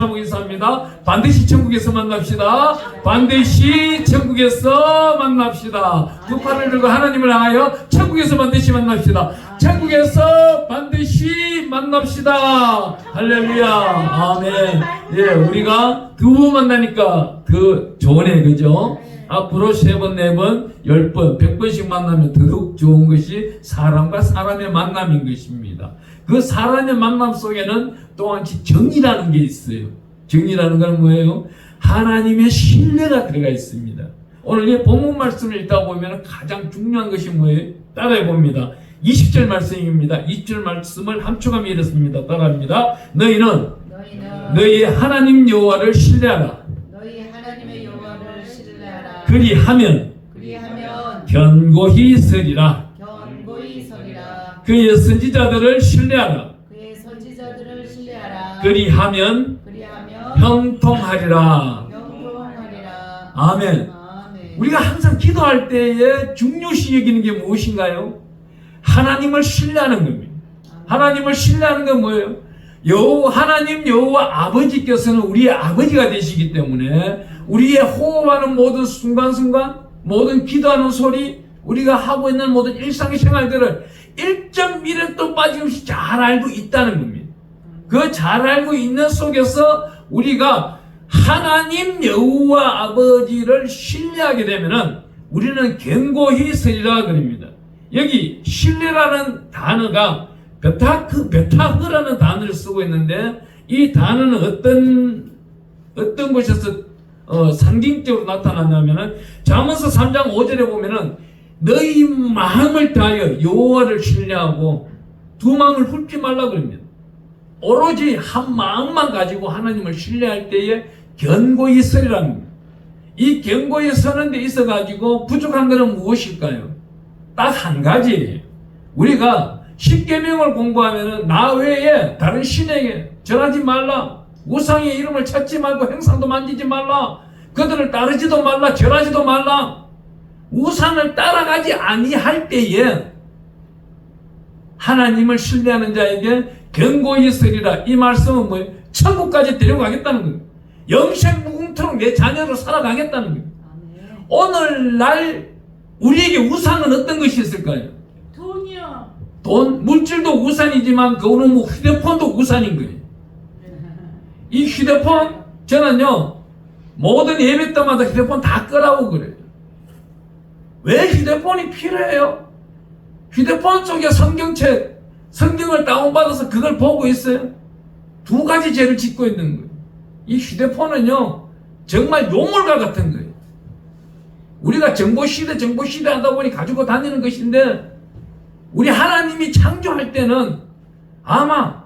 하고 인사합니다. 반드시 천국에서 만납시다. 반드시 천국에서 만납시다. 두 팔을 들고 하나님을 향하여 천국에서 반드시 만납시다. 천국에서 반드시 만납시다. 할렐루야. 아멘. 예, 우리가 두 번 만나니까 더 좋으네, 그죠? 앞으로 3번, 4번, 10번, 100번씩 만나면 더욱 좋은 것이 사람과 사람의 만남인 것입니다. 그 사람의 만남 속에는 또한 정이라는 게 있어요. 정이라는 건 뭐예요? 하나님의 신뢰가 들어가 있습니다. 오늘 이 본문 말씀을 읽다 보면 가장 중요한 것이 뭐예요? 따라해 봅니다. 20절 말씀입니다. 20절 말씀을 함축하면 이렇습니다. 따라합니다. 너희는 너희 하나님 여호와를 신뢰하라. 그리하면 견고히 서리라. 그의 선지자들을 신뢰하라. 그리하면 형통하리라. 아멘. 우리가 항상 기도할 때에 중요시 여기는 게 무엇인가요? 하나님을 신뢰하는 겁니다. 하나님을 신뢰하는 건 뭐예요? 하나님 여호와 아버지께서는 우리의 아버지가 되시기 때문에 우리의 호흡하는 모든 순간순간, 모든 기도하는 소리, 우리가 하고 있는 모든 일상의 생활들을 1.1도 빠짐없이 잘 알고 있다는 겁니다. 그 잘 알고 있는 속에서 우리가 하나님 여호와 아버지를 신뢰하게 되면은 우리는 견고히 서리라 그럽니다. 여기 신뢰라는 단어가 베타흐라는 단어를 쓰고 있는데 이 단어는 어떤 곳에서 상징적으로 나타났냐면은 잠언서 3장 5절에 보면은 너희 마음을 다하여 여호와를 신뢰하고 두 마음을 훑지 말라 그럽니다. 오로지 한 마음만 가지고 하나님을 신뢰할 때에 견고히 서리라는 겁니다. 이 견고히 서는 데 있어 가지고 부족한 것은 무엇일까요? 딱 한 가지예요. 우리가 십계명을 공부하면은 나 외에 다른 신에게 절하지 말라. 우상의 이름을 찾지 말고 행상도 만지지 말라. 그들을 따르지도 말라. 절하지도 말라. 우상을 따라가지 아니할 때에 하나님을 신뢰하는 자에게 견고히 서리라. 이 말씀은 뭐예요? 천국까지 데려가겠다는 겁니다. 영생무궁토록 내 자녀로 살아가겠다는 겁니다. 오늘날 우리에게 우상은 어떤 것이 있을까요? 돈이요. 돈, 물질도 우산이지만 그거는 뭐 휴대폰도 우산인 거예요. 이 휴대폰, 저는요 모든 예배 때마다 휴대폰 다 끄라고 그래요. 왜 휴대폰이 필요해요? 휴대폰 속에 성경책, 성경을 다운받아서 그걸 보고 있어요. 두 가지 죄를 짓고 있는 거예요. 이 휴대폰은요 정말 요물과 같은 거예요. 우리가 정보시대 하다 보니 가지고 다니는 것인데 우리 하나님이 창조할 때는 아마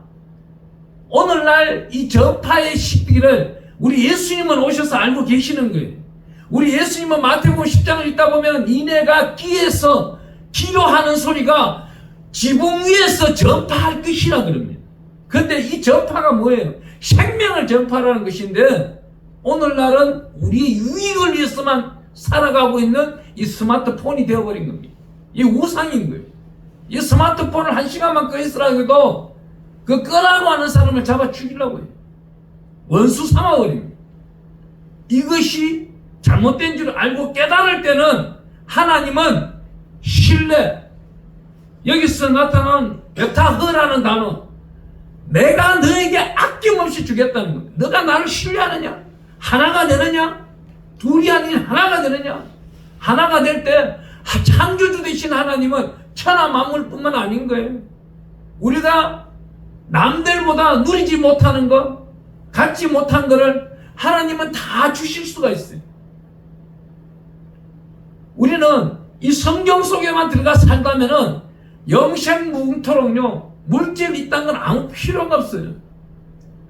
오늘날 이 저파의 시기를 우리 예수님은 오셔서 알고 계시는 거예요. 우리 예수님은 마태복음 10장을 읽다 보면 니네가 끼에서 기도하는 소리가 지붕 위에서 전파할 것이라 그럽니다. 그런데 이 전파가 뭐예요? 생명을 전파하는 것인데 오늘날은 우리의 유익을 위해서만 살아가고 있는 이 스마트폰이 되어버린 겁니다. 이 우상인 거예요. 이 스마트폰을 1시간만 꺼 있으라 해도 그 끄라고 하는 사람을 잡아 죽이려고 해요. 원수 삼아버립니다. 이것이 잘못된 줄 알고 깨달을 때는 하나님은 신뢰, 여기서 나타난 베타흐라는 단어, 내가 너에게 아낌없이 주겠다는 거예요. 너가 나를 신뢰하느냐? 하나가 되느냐? 둘이 아닌 하나가 되느냐? 하나가 될 때 창조주 되신 하나님은 천하 만물뿐만 아닌 거예요. 우리가 남들보다 누리지 못하는 것, 갖지 못한 것을 하나님은 다 주실 수가 있어요. 우리는 이 성경 속에만 들어가 살다면은 영생무궁토록요 물질 있다는 건 아무 필요가 없어요.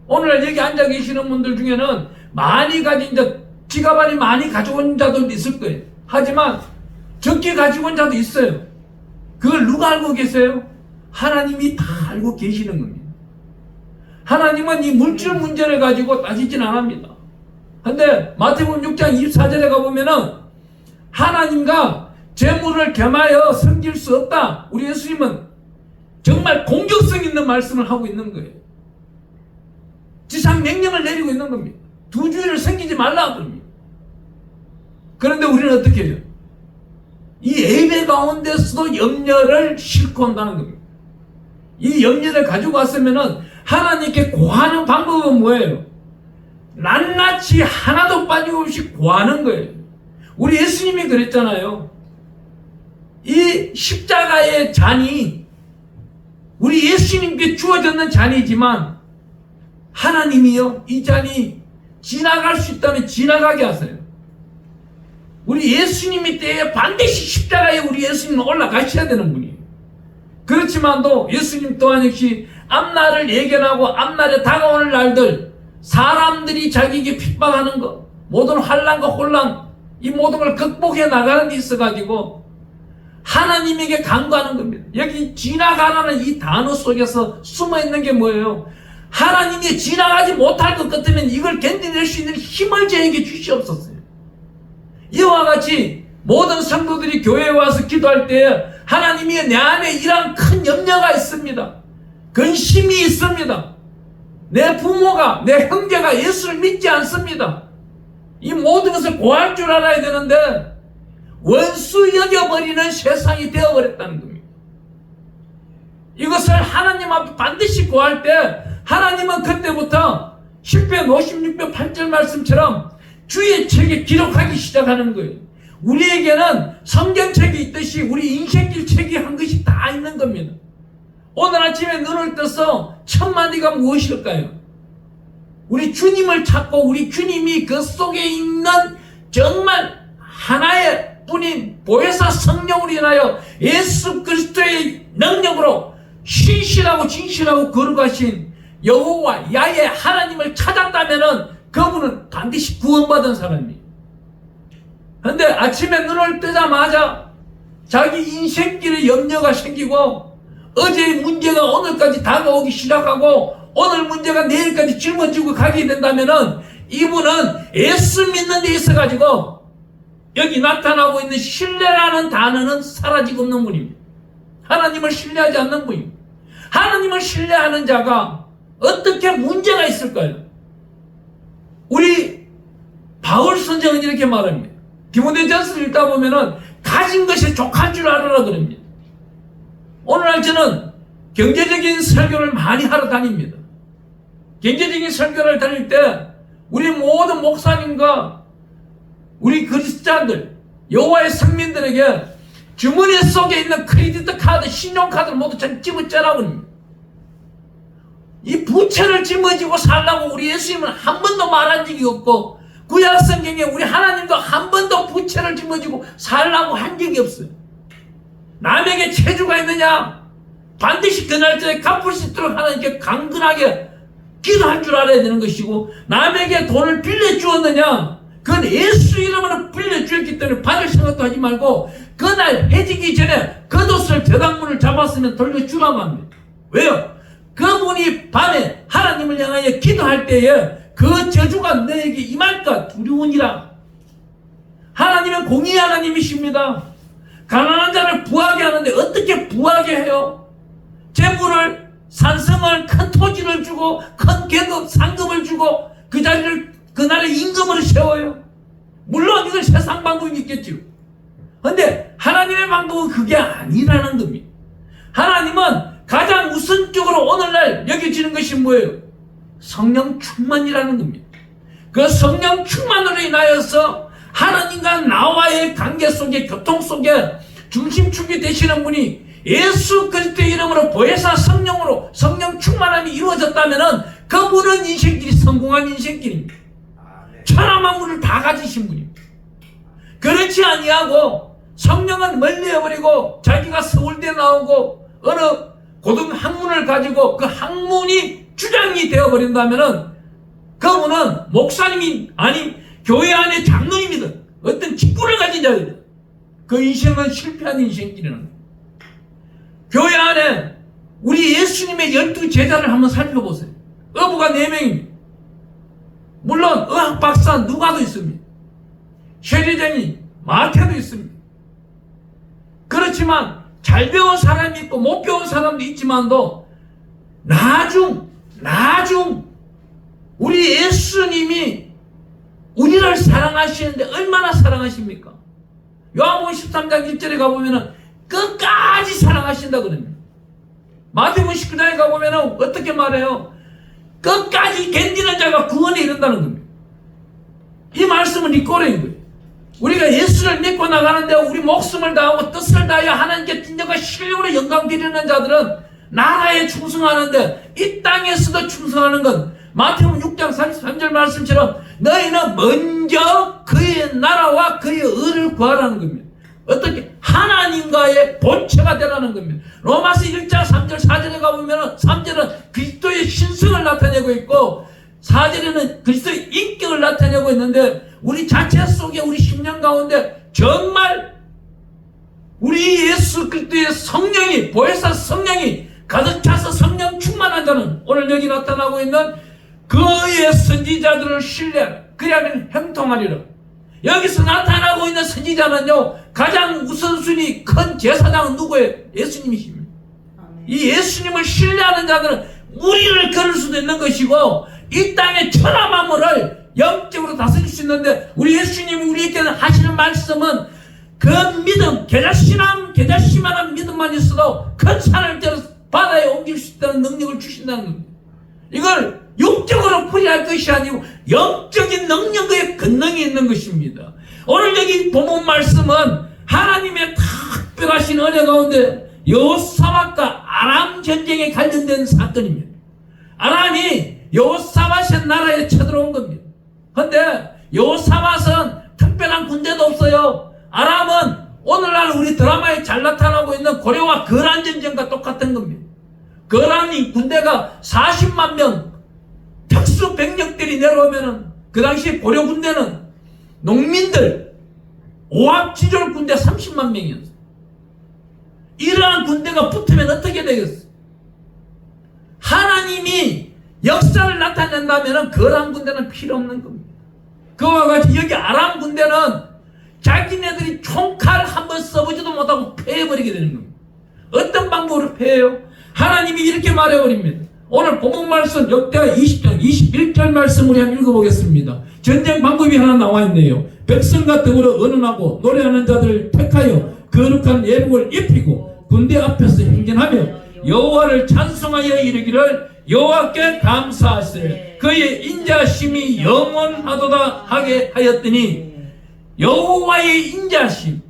오늘 여기 앉아 계시는 분들 중에는 많이 가진 자, 지갑 안에 많이 가져온 자들도 있을 거예요. 하지만 적게 가지고 온 자도 있어요. 그걸 누가 알고 계세요? 하나님이 다 알고 계시는 겁니다. 하나님은 이 물질 문제를 가지고 따지진 않습니다. 근데 마태복음 6장 24절에 가보면은 하나님과 재물을 겸하여 섬길 수 없다. 우리 예수님은 정말 공격성 있는 말씀을 하고 있는 거예요. 지상 명령을 내리고 있는 겁니다. 두 주일을 섬기지 말라 그럽니다. 그런데 우리는 어떻게 해요? 이 예배 가운데서도 염려를 싣고 온다는 겁니다. 이 염려를 가지고 왔으면은 하나님께 고하는 방법은 뭐예요? 낱낱이 하나도 빠짐없이 고하는 거예요. 우리 예수님이 그랬잖아요. 이 십자가의 잔이 우리 예수님께 주어졌는 잔이지만 하나님이요, 이 잔이 지나갈 수 있다면 지나가게 하세요. 우리 예수님이 때에 반드시 십자가에 우리 예수님은 올라가셔야 되는 분이에요. 그렇지만도 예수님 또한 역시 앞날을 예견하고 앞날에 다가오는 날들, 사람들이 자기에게 핍박하는 것, 모든 환난과 혼란, 이 모든 걸 극복해 나가는 데 있어가지고 하나님에게 간구하는 겁니다. 여기 지나가라는 이 단어 속에서 숨어있는 게 뭐예요? 하나님이 지나가지 못할 것 같으면 이걸 견뎌낼 수 있는 힘을 저에게 주시옵소서. 이와 같이 모든 성도들이 교회에 와서 기도할 때 하나님이 내 안에 이런 큰 염려가 있습니다. 근심이 있습니다. 내 부모가, 내 형제가 예수를 믿지 않습니다. 이 모든 것을 고할 줄 알아야 되는데 원수 여겨버리는 세상이 되어버렸다는 겁니다. 이것을 하나님 앞에 반드시 고할 때 하나님은 그때부터 10편 56편 8절 말씀처럼 주의 책에 기록하기 시작하는 거예요. 우리에게는 성경책이 있듯이 우리 인생길 책이 한 것이 다 있는 겁니다. 오늘 아침에 눈을 떠서 첫 마디가 무엇일까요? 우리 주님을 찾고 우리 주님이 그 속에 있는 정말 하나의 뿐인 보혜사 성령으로 인하여 예수 그리스도의 능력으로 신실하고 진실하고 거룩하신 여호와 야훼 하나님을 찾았다면은 그분은 반드시 구원받은 사람이에요. 그런데 아침에 눈을 뜨자마자 자기 인생길에 염려가 생기고 어제의 문제가 오늘까지 다가오기 시작하고 오늘 문제가 내일까지 짊어지고 가게 된다면은 이분은 예수 믿는 데 있어가지고 여기 나타나고 있는 신뢰라는 단어는 사라지고 없는 분입니다. 하나님을 신뢰하지 않는 분입니다. 하나님을 신뢰하는 자가 어떻게 문제가 있을까요? 우리 바울 선생은 이렇게 말합니다. 디모데전서를 읽다 보면은 가진 것이 족할 줄 알아라 그럽니다. 오늘날 저는 경제적인 설교를 많이 하러 다닙니다. 경제적인 설교를 다닐 때 우리 모든 목사님과 우리 그리스도인들, 여호와의 성민들에게 주머니 속에 있는 크레디트 카드, 신용카드를 모두 집어짜라고 합니다. 이 부채를 짊어지고 살라고 우리 예수님은 한 번도 말한 적이 없고 구약 성경에 우리 하나님도 한 번도 부채를 짊어지고 살라고 한 적이 없어요. 남에게 체주가 있느냐? 반드시 그 날짜에 갚을 수 있도록 하나님께 강건하게 기도할 줄 알아야 되는 것이고, 남에게 돈을 빌려주었느냐? 그건 예수 이름으로 빌려주었기 때문에 받을 생각도 하지 말고 그날 해지기 전에 겉옷을 벼당문을 잡았으면 돌려주라고 합니다. 왜요? 그분이 밤에 하나님을 향하여 기도할 때에 그 저주가 너에게 임할까 두려우니라. 하나님은 공의 하나님이십니다. 가난한 자를 부하게 하는데 어떻게 부하게 해요? 재물을, 산성을, 큰 토지를 주고 큰 계급, 상급을 주고 그 자리를 그날의 임금으로 세워요. 물론 이건 세상 방법이 있겠죠. 그런데 하나님의 방법은 그게 아니라는 겁니다. 하나님은 가장 우선적으로 오늘날 여겨지는 것이 뭐예요? 성령 충만이라는 겁니다. 그 성령 충만으로 인하여서 하나님과 나와의 관계 속에, 교통 속에 중심축이 되시는 분이 예수 그리스도의 이름으로 보혜사 성령으로 성령 충만함이 이루어졌다면은 그분은 인생길이 성공한 인생길입니다. 천하만물을 다 가지신 분입니다. 그렇지 아니하고 성령은 멀리해버리고 자기가 서울대 나오고 어느 고등학문을 가지고 그 학문이 주장이 되어버린다면은 그분은 목사님이 아닌 교회 안에 장로님이든 어떤 직분을 가진 자이든 그 인생은 실패한 인생길이라는 거예요. 교회 안에 우리 예수님의 12제자를 한번 살펴보세요. 어부가 4명입니다. 물론 의학 박사 누가도 있습니다. 쉐리쟁이 마태도 있습니다. 그렇지만 잘 배운 사람이 있고 못 배운 사람도 있지만도 나중 우리 예수님이 우리를 사랑하시는데 얼마나 사랑하십니까? 요한복음 13장 1절에 가보면은 끝까지 사랑하신다 그럽니다. 마태복음 19장에 가보면은 어떻게 말해요? 끝까지 견디는 자가 구원에 이른다는 겁니다. 이 말씀은 이 꼴인 거예요. 우리가 예수를 믿고 나가는데 우리 목숨을 다하고 뜻을 다하여 하나님께 진정과 신령으로 영광 드리는 자들은 나라에 충성하는데 이 땅에서도 충성하는 건 마태복음 6장 33절 말씀처럼 너희는 먼저 그의 나라와 그의 의를 구하라는 겁니다. 어떻게? 하나님과의 본체가 되라는 겁니다. 로마서 1장 3절 4절에 가보면 3절은 그리스도의 신성을 나타내고 있고 4절에는 그리스도의 인격을 나타내고 있는데 우리 자체 속에 우리 심령 가운데 정말 우리 예수 그리스도의 성령이 보혜사 성령이 가득 차서 성령 충만한 자는 오늘 여기 나타나고 있는 그의 선지자들을 신뢰하라. 그리하면 형통하리라. 여기서 나타나고 있는 선지자는요 가장 우선순위 큰 제사장은 누구예요? 예수님이십니다. 이 예수님을 신뢰하는 자들은 무리를 걸을 수도 있는 것이고 이 땅의 천하 만물을 영적으로 다스릴 수 있는데 우리 예수님이 우리에게는 하시는 말씀은 그 믿음, 계절씨만한 믿음만 있어도 큰 산을 때려 바다에 옮길 수 있다는 능력을 주신다는 겁니다. 이걸 육적으로 풀이할 것이 아니고 영적인 능력의 권능이 있는 것입니다. 오늘 여기 본문 말씀은 하나님의 특별하신 은혜 가운데 여호사밧과 아람 전쟁에 관련된 사건입니다. 아람이 여호사밧의 나라에 쳐들어온 겁니다. 그런데 여호사밧은 특별한 군대도 없어요. 아람은 오늘날 우리 드라마에 잘 나타나고 있는 고려와 거란 전쟁과 똑같은 겁니다. 거란이 군대가 40만 명 특수 병력들이 내려오면은 그 당시 고려 군대는 농민들 오합지졸 군대 30만 명이었어요. 이러한 군대가 붙으면 어떻게 되겠어요? 하나님이 역사를 나타낸다면 거란 군대는 필요 없는 겁니다. 그와 같이 여기 아람 군대는 자기네들이 총칼 한번 써보지도 못하고 패해버리게 되는 겁니다. 어떤 방법으로 패해요? 하나님이 이렇게 말해버립니다. 오늘 본문 말씀 역대하 20장 21절 말씀 우리 한번 읽어보겠습니다. 전쟁 방법이 하나 나와 있네요. 백성과 더불어 언언하고 노래하는 자들을 택하여 거룩한 예복을 입히고 군대 앞에서 행진하며 여호와를 찬송하여 이르기를 여호와께 감사하시되 그의 인자심이 영원하도다 하게 하였더니 여호와의 인자심,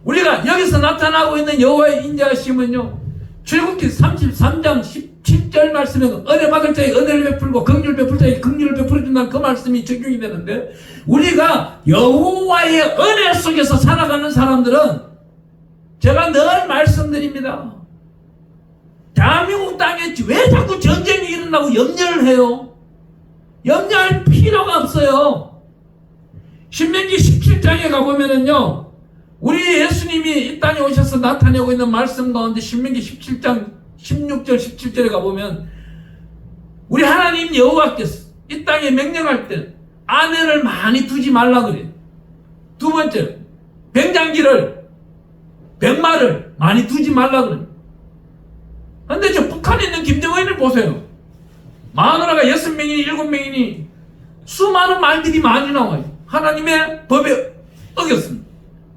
우리가 여기서 나타나고 있는 여호와의 인자심은요 출애굽기 33장 17절 말씀에 은혜 받을 자에게 은혜를 베풀고 긍휼을 베풀 자에게 긍휼을 베풀어준다는 그 말씀이 적용이 되는데 우리가 여호와의 은혜 속에서 살아가는 사람들은 제가 늘 말씀드립니다. 대한민국 땅에 왜 자꾸 전쟁이 일어나고 염려를 해요? 염려할 필요가 없어요. 신명기 17장에 가보면은요 우리 예수님이 이 땅에 오셔서 나타내고 있는 말씀 가운데 신명기 17장 16절 17절에 가보면 우리 하나님 여호와께서 이 땅에 명령할 때 아내를 많이 두지 말라 그래요. 두 번째 백마를 많이 두지 말라 그래요. 근데 저 북한에 있는 김정은을 보세요. 마누라가 6명이니 7명이니 수많은 말들이 많이 나와요. 하나님의 법에 어겼습니다.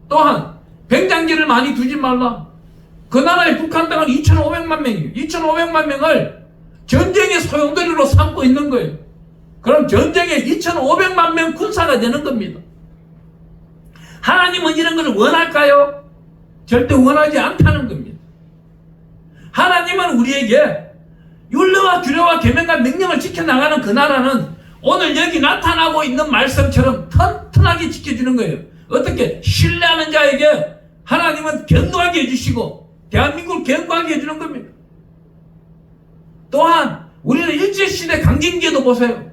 또한 백장기를 많이 두지 말라. 그 나라의 북한 땅은 2,500만 명이에요. 2,500만 명을 전쟁의 소용돌이로 삼고 있는 거예요. 그럼 전쟁에 2,500만 명 군사가 되는 겁니다. 하나님은 이런 것을 원할까요? 절대 원하지 않다는 겁니다. 하나님은 우리에게 율례와 규례와 계명과 명령을 지켜나가는 그 나라는 오늘 여기 나타나고 있는 말씀처럼 튼튼하게 지켜주는 거예요. 어떻게? 신뢰하는 자에게 하나님은 견고하게 해주시고 대한민국을 견고하게 해주는 겁니다. 또한 우리는 일제시대 강점기에도 보세요.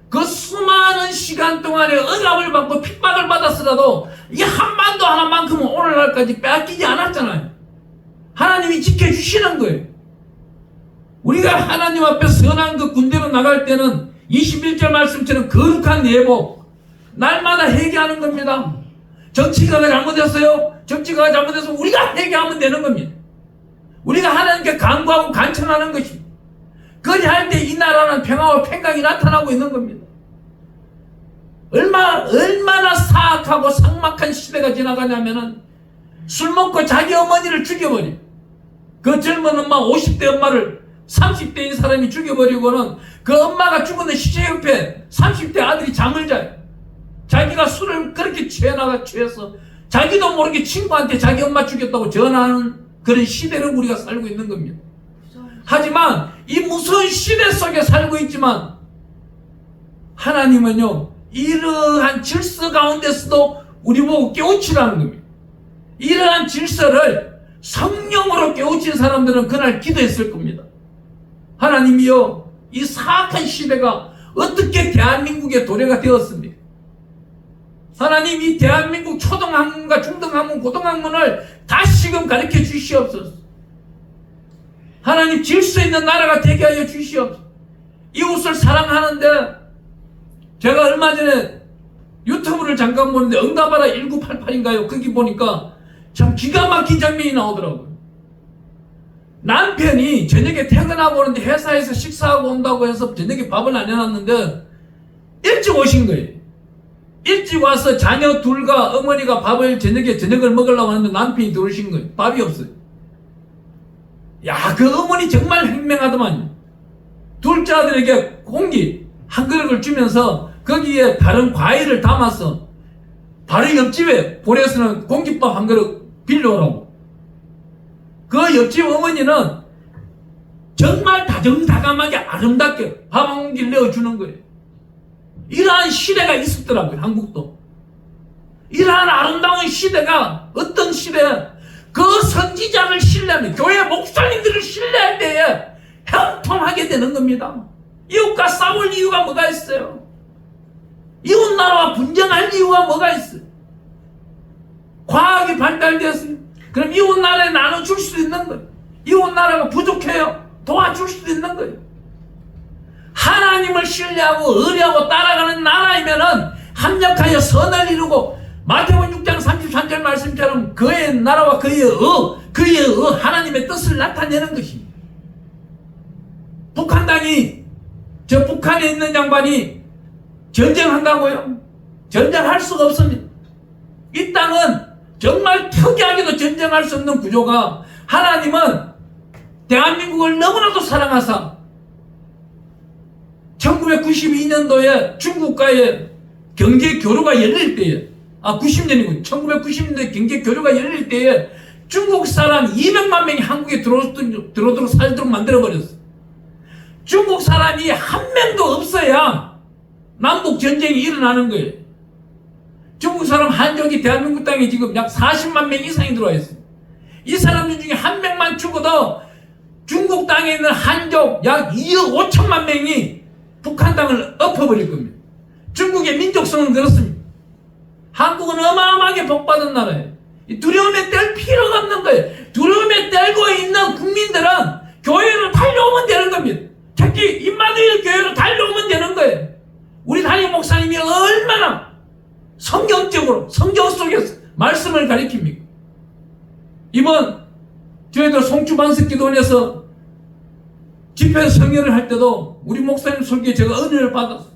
그 수많은 시간 동안에 억압을 받고 핍박을 받았으라도 이 한반도 하나만큼은 오늘날까지 빼앗기지 않았잖아요. 하나님이 지켜주시는 거예요. 우리가 하나님 앞에 선한 그 군대로 나갈 때는 21절 말씀처럼 거룩한 예복 날마다 회개하는 겁니다. 정치가 잘못했어요. 정치가 잘못해서 우리가 회개하면 되는 겁니다. 우리가 하나님께 간구하고 간청하는 것입니다. 그리할 때 이 나라는 평화와 평강이 나타나고 있는 겁니다. 얼마나 사악하고 삭막한 시대가 지나가냐면은 술 먹고 자기 어머니를 죽여버려. 그 젊은 엄마 50대 엄마를 30대인 사람이 죽여버리고는 그 엄마가 죽은 시체 옆에 30대 아들이 잠을 자요. 자기가 술을 그렇게 취해서 자기도 모르게 친구한테 자기 엄마 죽였다고 전화하는 그런 시대를 우리가 살고 있는 겁니다. 하지만 이 무서운 시대 속에 살고 있지만 하나님은요, 이러한 질서 가운데서도 우리 보고 깨우치라는 겁니다. 이러한 질서를 성령으로 깨우친 사람들은 그날 기도했을 겁니다. 하나님이여, 이 사악한 시대가 어떻게 대한민국의 도래가 되었습니까? 하나님, 이 대한민국 초등학문과 중등학문, 고등학문을 다시금 가르쳐 주시옵소서. 하나님, 질서 있는 나라가 되게 하여 주시옵소서. 이웃을 사랑하는데, 제가 얼마 전에 유튜브를 잠깐 보는데 응답하라 1988인가요? 거기 보니까 참 기가 막힌 장면이 나오더라고요. 남편이 저녁에 퇴근하고 오는데 회사에서 식사하고 온다고 해서 저녁에 밥을 안 해놨는데 일찍 오신 거예요. 일찍 와서 자녀 둘과 어머니가 저녁을 먹으려고 하는데 남편이 들어오신 거예요. 밥이 없어요. 야, 그 어머니 정말 행명하더만요. 둘째 아들에게 공기 한 그릇을 주면서 거기에 다른 과일을 담아서 바로 옆집에 보내서는 공깃밥 한 그릇 빌려오라고. 그 옆집 어머니는 정말 다정다감하게 아름답게 밥 한 공기를 내어주는 거예요. 이러한 시대가 있었더라고요. 한국도. 이러한 아름다운 시대가 어떤 시대야? 그 선지자를 신뢰하면, 교회 목사님들을 신뢰할 때에 형통하게 되는 겁니다. 이웃과 싸울 이유가 뭐가 있어요? 이웃 나라와 분쟁할 이유가 뭐가 있어요? 과학이 발달되었습니다. 그럼 이웃 나라에 나눠줄 수도 있는 거예요. 이웃 나라가 부족해요. 도와줄 수도 있는 거예요. 하나님을 신뢰하고 의뢰하고 따라가는 나라이면은 합력하여 선을 이루고 마태복음 6장 33절 말씀처럼 그의 나라와 그의 하나님의 뜻을 나타내는 것입니다. 북한에 있는 양반이 전쟁한다고요? 전쟁할 수가 없습니다. 이 땅은 정말 특이하게도 전쟁할 수 없는 구조가, 하나님은 대한민국을 너무나도 사랑하사 1992년도에 중국과의 경제 교류가 열릴 때에, 90년이군요. 1990년도에 경제 교류가 열릴 때에 중국 사람 200만 명이 한국에 들어오도록 살도록 만들어버렸어요. 중국 사람이 한 명도 없어야 남북 전쟁이 일어나는 거예요. 중국 사람 한족이 대한민국 땅에 지금 약 40만 명 이상이 들어와 있어요. 이 사람들 중에 한 명만 죽어도 중국 땅에 있는 한족 약 2억 5천만 명이 북한 땅을 엎어버릴 겁니다. 중국의 민족성은 그렇습니다. 한국은 어마어마하게 복받은 나라예요. 두려움에 뗄 필요가 없는 거예요. 두려움에 떼고 있는 국민들은 교회로 달려오면 되는 겁니다. 특히 임마누엘 교회로 달려오면 되는 거예요. 우리 담임 목사님이 얼마나 성경적으로, 성경 속에서 말씀을 가리킵니까? 이번 저희들 송추반석기도원에서 집회 성회를 할 때도 우리 목사님 설교에 제가 은혜를 받았어요.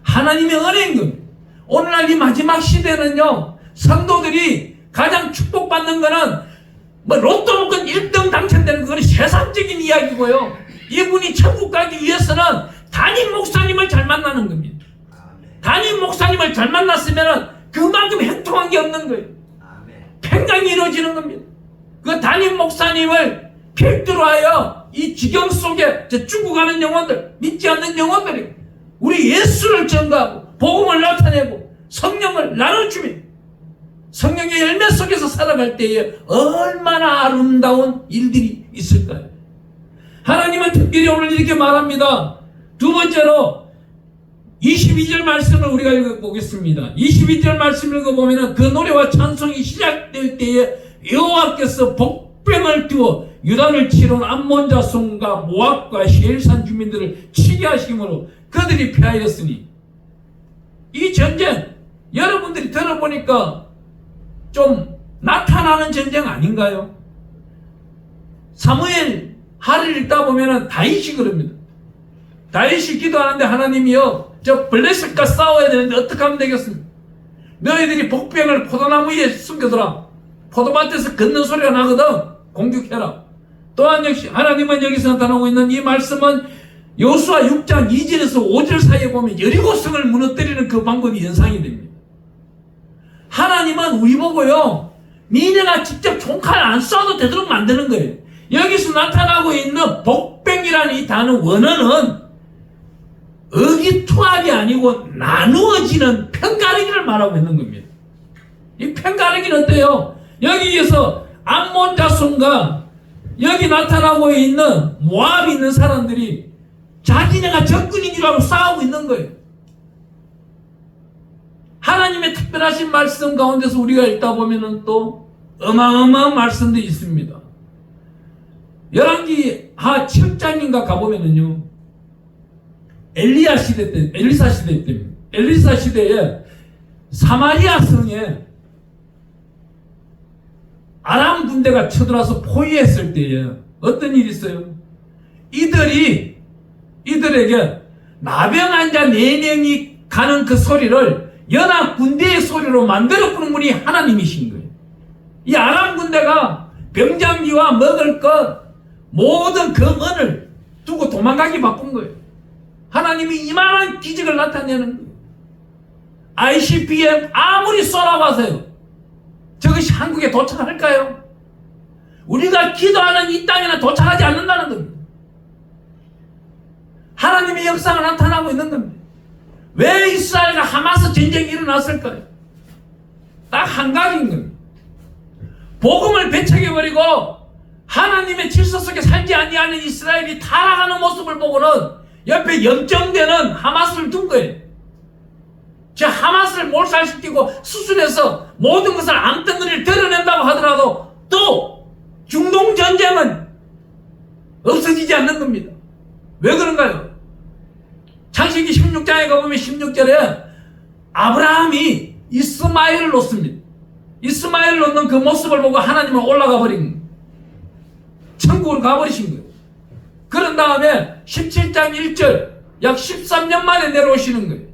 하나님의 은혜인 겁니다. 오늘날 이 마지막 시대는요, 성도들이 가장 축복받는 거는 로또 먹은 1등 당첨되는 그건 세상적인 이야기고요. 이분이 천국 가기 위해서는 담임 목사님을 잘 만나는 겁니다. 담임 목사님을 잘 만났으면 그만큼 행통한 게 없는 거예요. 평강이 이루어지는 겁니다. 그 담임 목사님을 필두로 하여 이 지경 속에 죽어가는 영혼들, 믿지 않는 영혼들이 우리 예수를 전가하고 복음을 나타내고 성령을 나눠주며 성령의 열매 속에서 살아갈 때에 얼마나 아름다운 일들이 있을까요? 하나님은 특별히 오늘 이렇게 말합니다. 두 번째로 22절 말씀을 우리가 읽어보겠습니다. 22절 말씀을 읽어보면 그 노래와 찬송이 시작될 때에 여호와께서 복병을 띄워 유다를 치러온 암몬 자손과 모압과 세일산 주민들을 치게 하심으로 그들이 패하였으니, 이 전쟁 여러분들이 들어보니까 좀 나타나는 전쟁 아닌가요? 사무엘 하를 읽다 보면은 다윗이 그럽니다. 다윗이 기도하는데 하나님이여 저 블레셋과 싸워야 되는데 어떻게 하면 되겠습니까? 너희들이 복병을 포도나무 위에 숨겨둬라. 포도밭에서 걷는 소리가 나거든. 공격해라. 또한 역시 하나님은 여기서 나타나고 있는 이 말씀은 여호수아 6장 2절에서 5절 사이에 보면 여리고성을 무너뜨리는 그 방법이 연상이 됩니다. 하나님은 우리 보고요, 니네가 직접 총칼 안 쏴도 되도록 만드는 거예요. 여기서 나타나고 있는 복병이라는 이 단어 원어는 의기투합이 아니고 나누어지는 편가르기를 말하고 있는 겁니다. 이 편가르기는 어때요? 여기에서 암몬 자손과 여기 나타나고 있는 모압이 있는 사람들이 자기네가 적군인 줄 알고 싸우고 있는 거예요. 하나님의 특별하신 말씀 가운데서 우리가 읽다 보면은 또 어마어마한 말씀들이 있습니다. 열왕기 하 7장인가 가보면은요, 엘리사 시대에 사마리아 성에 아람 군대가 쳐들어와서 포위했을 때에 어떤 일이 있어요? 이들에게 나병 환자 4명이 가는 그 소리를 연합 군대의 소리로 만들어 부는 분이 하나님이신 거예요. 이 아람 군대가 병장비와 먹을 것 모든 금은을 두고 도망가기 바쁜 거예요. 하나님이 이만한 기적을 나타내는 거예요. ICBM 아무리 쏘라봐서요, 저것이 한국에 도착할까요? 우리가 기도하는 이 땅에는 도착하지 않는다는 겁니다. 하나님의 역사가 나타나고 있는 겁니다. 왜 이스라엘과 하마스 전쟁이 일어났을까요? 딱 한 가지인 겁니다. 복음을 배척해버리고 하나님의 질서 속에 살지 아니하는 이스라엘이 타락하는 모습을 보고는 옆에 염정되는 하마스를 둔 거예요. 저 하마스를 몰살시키고 수술해서 모든 것을 앙덩어리를 드러낸다고 하더라도 또 중동 전쟁은 없어지지 않는 겁니다. 왜 그런가요? 창세기 16장에 가보면 16절에 아브라함이 이스마엘을 놓습니다. 이스마엘을 놓는 그 모습을 보고 하나님은 올라가 버린 거예요. 천국으로 가버리신 거예요. 그런 다음에 17장 1절 약 13년 만에 내려오시는 거예요.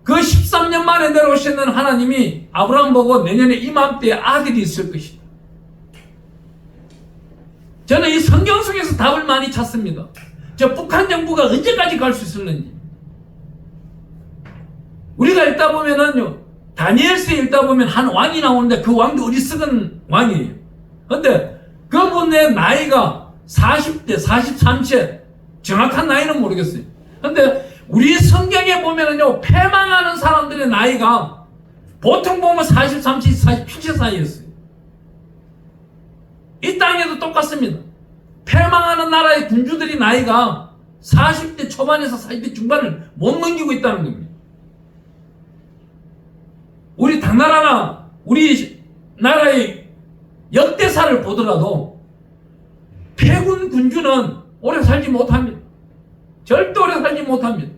그 13년 만에 내려오시는 하나님이 아브라함 보고 내년에 이맘때에 아들이 있을 것이다. 저는 이 성경 속에서 답을 많이 찾습니다. 저 북한 정부가 언제까지 갈 수 있을는지. 우리가 읽다 보면은요, 다니엘서에 읽다 보면 한 왕이 나오는데 그 왕도 어리석은 왕이에요. 근데 그분의 나이가 40대, 43세, 정확한 나이는 모르겠어요. 근데 우리 성경에 보면은요, 패망하는 사람들의 나이가 보통 보면 43세, 47세 사이였어요. 이 땅에도 똑같습니다. 패망하는 나라의 군주들이 나이가 40대 초반에서 40대 중반을 못 넘기고 있다는 겁니다. 우리 당나라나 우리 나라의 역대사를 보더라도 패군 군주는 오래 살지 못합니다. 절대 오래 살지 못합니다.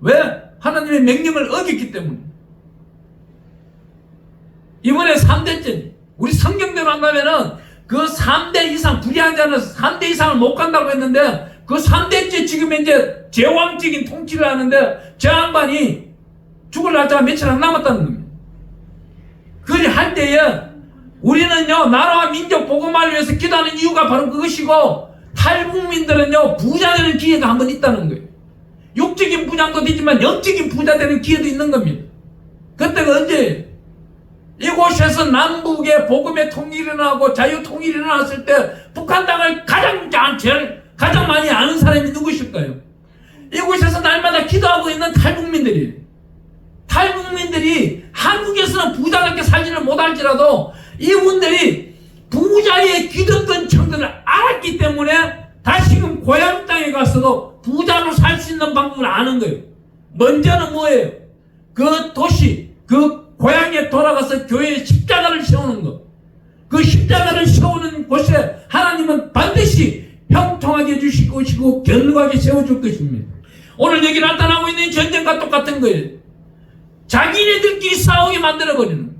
왜? 하나님의 명령을 어겼기 때문에. 이번에 3대째 우리 성경대로 한다면은 그 3대 이상, 불의한 자는 3대 이상을 못 간다고 했는데 그 3대째 지금 이제 제왕적인 통치를 하는데 저 양반이 죽을 날짜가 며칠 안 남았다는 겁니다. 그리 할 때에 우리는요, 나라와 민족 복음화를 위해서 기도하는 이유가 바로 그것이고, 탈북민들은요, 부자 되는 기회가 한 번 있다는 거예요. 육적인 부장도 되지만 영적인 부자 되는 기회도 있는 겁니다. 그때가 언제예요? 이곳에서 남북의 복음의 통일이 일어나고 자유 통일이 일어났을 때 북한 땅을 가장 많이 아는 사람이 누구실까요? 이곳에서 날마다 기도하고 있는 탈북민들이에요. 탈북민들이 한국에서는 부자답게 살지를 못할지라도 이분들이 부자의 기득권 청들을 알았기 때문에 다시금 고향 땅에 가서도 부자로 살 수 있는 방법을 아는 거예요. 먼저는 뭐예요? 그 도시, 그 고향에 돌아가서 교회에 십자가를 세우는 것. 그 십자가를 세우는 곳에 하나님은 반드시 형통하게 해주실 것이고 견고하게 세워줄 것입니다. 오늘 여기 나타나고 있는 전쟁과 똑같은 거예요. 자기네들끼리 싸우게 만들어버리는 거예요.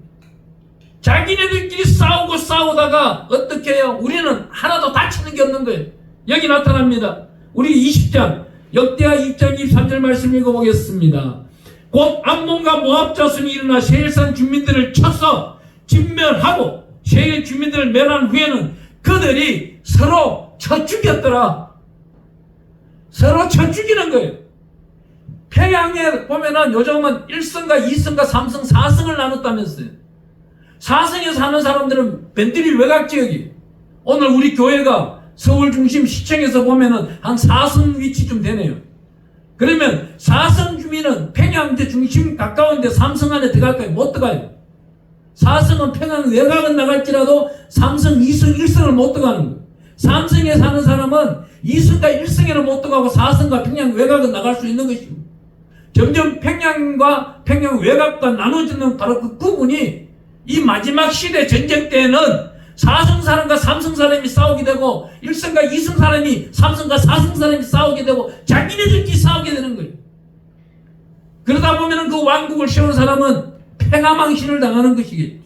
자기네들끼리 싸우다가 어떻게 해요? 우리는 하나도 다치는 게 없는 거예요. 여기 나타납니다. 우리 20장 역대하 2장 23절 말씀 읽어보겠습니다. 곧 암몬과 모압 자손이 일어나 세일산 주민들을 쳐서 진멸하고 세일 주민들을 멸한 후에는 그들이 서로 쳐 죽였더라. 서로 쳐 죽이는 거예요. 평양에 보면은 요즘은 1승과 2승과 3승, 4승을 나눴다면서요. 4승에 사는 사람들은 벤트리 외곽지역이 오늘 우리 교회가 서울 중심 시청에서 보면은 한 4승 위치쯤 되네요. 그러면 4승 주민은 평양대 중심 가까운데 3승 안에 들어갈까요? 못 들어가요. 4승은 평양 외곽은 나갈지라도 3승, 2승, 1승을 못 들어가는 거예요. 3승에 사는 사람은 2승과 1승에는 못 들어가고 4승과 평양 외곽은 나갈 수 있는 것이고, 점점 평양과 평양 외곽과 나눠지는 바로 그 부분이 이 마지막 시대 전쟁 때에는 4승 사람과 3승 사람이 싸우게 되고 1승과 2승 사람이 3승과 4승 사람이 싸우게 되고 자기네들끼리 싸우게 되는 거예요. 그러다 보면 그 왕국을 세우는 사람은 패가망신을 당하는 것이겠죠.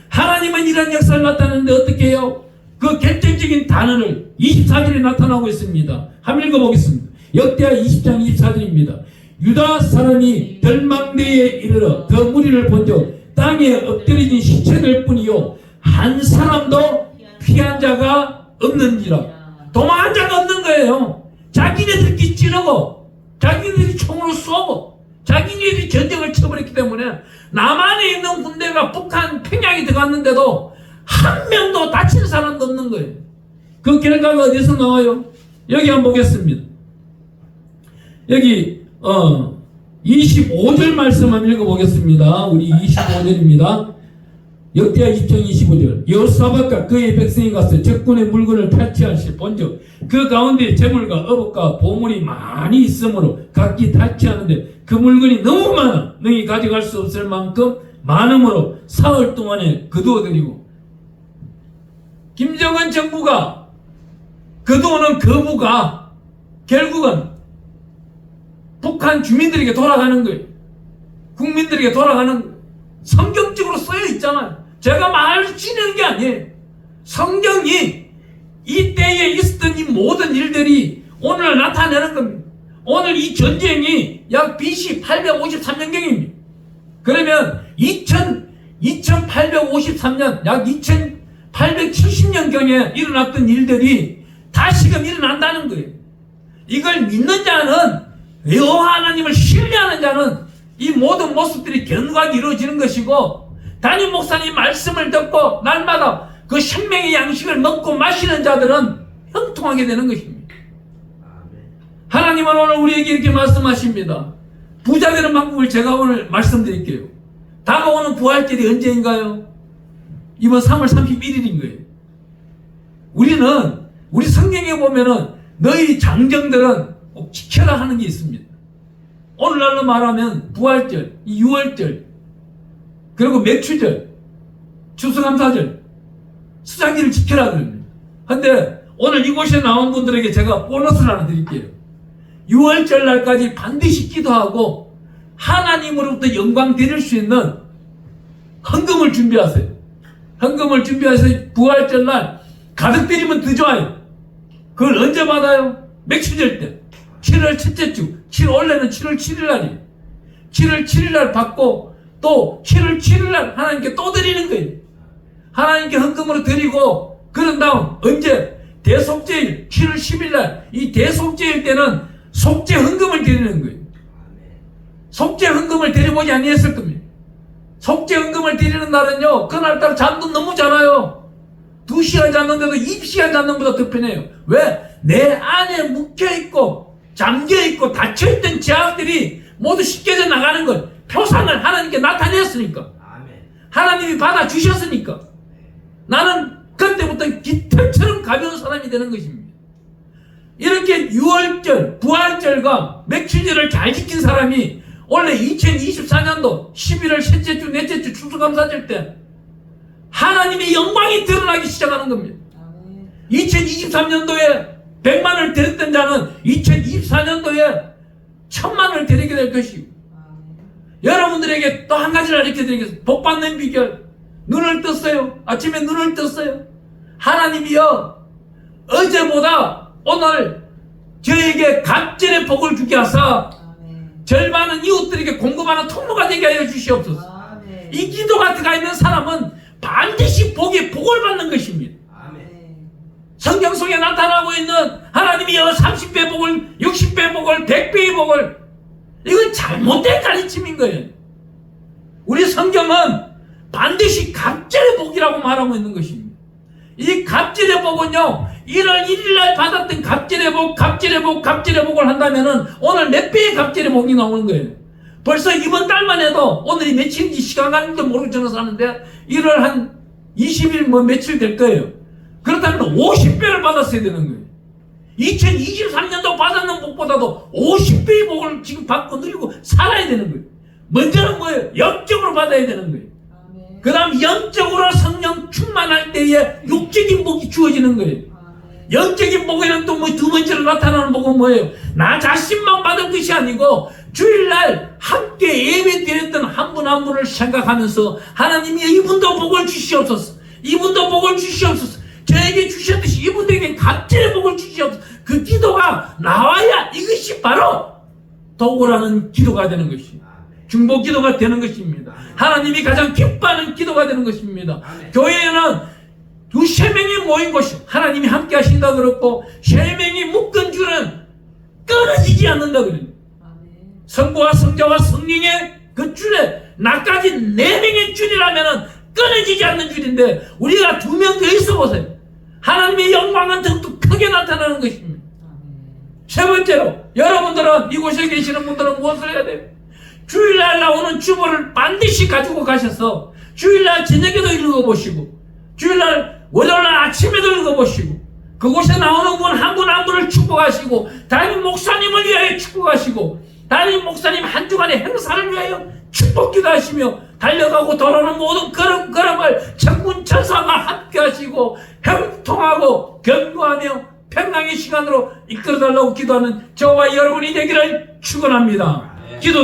하나님은 이런 역사를 나타내는데 어떻게 해요? 그 결정적인 단어를 24절에 나타나고 있습니다. 한번 읽어보겠습니다. 역대하 20장 24절입니다. 유다 사람이 멸망대에 이르러 그 무리를 본즉 땅에 엎드려진 시체들 뿐이요 한 사람도 피한 자가 없는지라. 도망한 자가 없는 거예요. 자기네들끼리 찌르고 자기네들이 총으로 쏘고 자기네들이 전쟁을 쳐버렸기 때문에 남한에 있는 군대가 북한 평양에 들어갔는데도 한 명도 다친 사람도 없는 거예요. 그 결과가 어디서 나와요? 여기 한번 보겠습니다. 여기 25절 말씀 한번 읽어보겠습니다. 우리 25절입니다. 역대하 20장 25절. 여호사밧과 그의 백성이 가서 적군의 물건을 탈취하시 본즉 그 가운데 재물과 어복과 보물이 많이 있으므로 각기 탈취하는데 그 물건이 너무 많아 능히 가져갈 수 없을 만큼 많음으로 사흘 동안에 거두어들이고, 김정은 정부가 거두어는 거부가 결국은 북한 주민들에게 돌아가는 거예요. 국민들에게 돌아가는 거예요. 성경적으로 쓰여 있잖아요. 제가 말을 지내는 게 아니에요. 성경이 이때에 있었던 이 모든 일들이 오늘 나타내는 겁니다. 오늘 이 전쟁이 약 BC 853년경입니다. 그러면 2853년, 약 2870년경에 일어났던 일들이 다시금 일어난다는 거예요. 이걸 믿는 자는, 여호와 하나님을 신뢰하는 자는 이 모든 모습들이 견고하게 이루어지는 것이고, 담임 목사님 말씀을 듣고 날마다 그 생명의 양식을 먹고 마시는 자들은 형통하게 되는 것입니다. 하나님은 오늘 우리에게 이렇게 말씀하십니다. 부자 되는 방법을 제가 오늘 말씀드릴게요. 다가오는 부활절이 언제인가요? 이번 3월 31일인 거예요. 우리 성경에 보면은 너희 장정들은 꼭 지켜라 하는 게 있습니다. 오늘날로 말하면 부활절, 6월절, 그리고 맥추절, 추수감사절, 수장기를 지켜라 그럽니다. 근데 오늘 이곳에 나온 분들에게 제가 보너스를 하나 드릴게요. 6월절 날까지 반드시 기도하고 하나님으로부터 영광 드릴 수 있는 헌금을 준비하세요. 헌금을 준비해서 부활절 날 가득 드리면 더 좋아요. 그걸 언제 받아요? 맥추절 때. 7월 첫째 주, 원래는 7월 7일 날이에요. 7월 7일 날 받고 또 7월 7일 날 하나님께 또 드리는 거예요. 하나님께 헌금으로 드리고, 그런 다음 언제? 대속죄일 7월 10일 날, 이 대속죄일 때는 속죄 헌금을 드리는 거예요. 속죄 헌금을 드려보지 아니했을 겁니다. 속죄 헌금을 드리는 날은요, 그날따라 잠도 너무 자나요. 2시간 잤는데도 2시간 잤는 것보다 더 편해요. 왜? 내 안에 묵혀있고 잠겨있고 닫혀있던 죄악들이 모두 씻겨져 나가는 것, 표상을 하나님께 나타냈으니까, 하나님이 받아주셨으니까 나는 그때부터 깃털처럼 가벼운 사람이 되는 것입니다. 이렇게 6월절, 부활절과 맥추절을 잘 지킨 사람이 원래 2024년도 11월 셋째 주, 넷째 주 추수감사절 때 하나님의 영광이 드러나기 시작하는 겁니다. 2023년도에 100만을 드렸던 자는 2024년도에 1000만을 드리게 될 것이고, 여러분들에게 또 한 가지를 알려드리겠습니다. 복 받는 비결. 눈을 떴어요. 아침에 눈을 떴어요. 하나님이여, 어제보다 오늘 저에게 갑절의 복을 주게 하사 절반은 이웃들에게 공급하는 통로가 되게 하여 주시옵소서. 이 기도가 들어가 있는 사람은 반드시 복을 받는 것입니다. 성경 속에 나타나고 있는 하나님이여 30배 복을, 60배 복을, 100배의 복을, 이건 잘못된 가르침인 거예요. 우리 성경은 반드시 갑절의 복이라고 말하고 있는 것입니다. 이 갑절의 복은요, 1월 1일날 받았던 갑절의 복, 갑절의 복, 갑절의 복을 한다면은 오늘 몇 배의 갑절의 복이 나오는 거예요. 벌써 이번 달만 해도 오늘이 며칠인지 시간 가는지도 모르고 저는 사는데 1월 한 20일 뭐 며칠 될 거예요. 그렇다면 50배를 받았어야 되는 거예요. 2023년도 받았는 복보다도 50배의 복을 지금 받고 누리고 살아야 되는 거예요. 먼저는 뭐예요? 영적으로 받아야 되는 거예요. 그 다음 영적으로 성령 충만할 때에 육적인 복이 주어지는 거예요. 영적인 복에는 또 뭐 두 번째로 나타나는 복은 뭐예요? 나 자신만 받을 것이 아니고 주일날 함께 예배 드렸던 한 분 한 분을 생각하면서 하나님이 이분도 복을 주시옵소서, 이분도 복을 주시옵소서, 저에게 주셨듯이 이분들에게 갑절의 복을 주시옵소서. 그 기도가 나와야 이것이 바로 도구라는 기도가 되는 것입니다. 중보 기도가 되는 것입니다. 하나님이 가장 기뻐하는 기도가 되는 것입니다. 교회에는 두세 명이 모인 곳이 하나님이 함께 하신다 그랬고, 세 명이 묶은 줄은 끊어지지 않는다 그래요. 성부와 성자와 성령의 그 줄에 나까지 4명의 줄이라면은 끊어지지 않는 줄인데, 우리가 2명 더 있어 보세요. 하나님의 영광은 더욱더 크게 나타나는 것입니다. 세 번째로, 여러분들은, 이곳에 계시는 분들은 무엇을 해야 돼요? 주일날 나오는 주보를 반드시 가지고 가셔서 주일날 저녁에도 읽어보시고, 주일날 월요일날 아침에도 읽어보시고, 그곳에 나오는 분 한 분 한 분을 축복하시고, 담임 목사님을 위하여 축복하시고, 담임 목사님 한 주간의 행사를 위하여 축복기도 하시며, 달려가고 돌아오는 모든 걸음을 천군 천사가 함께 하시고 형통하고 견고하며 평강의 시간으로 이끌어달라고 기도하는 저와 여러분이 되기를 축원합니다. 기도드립니다.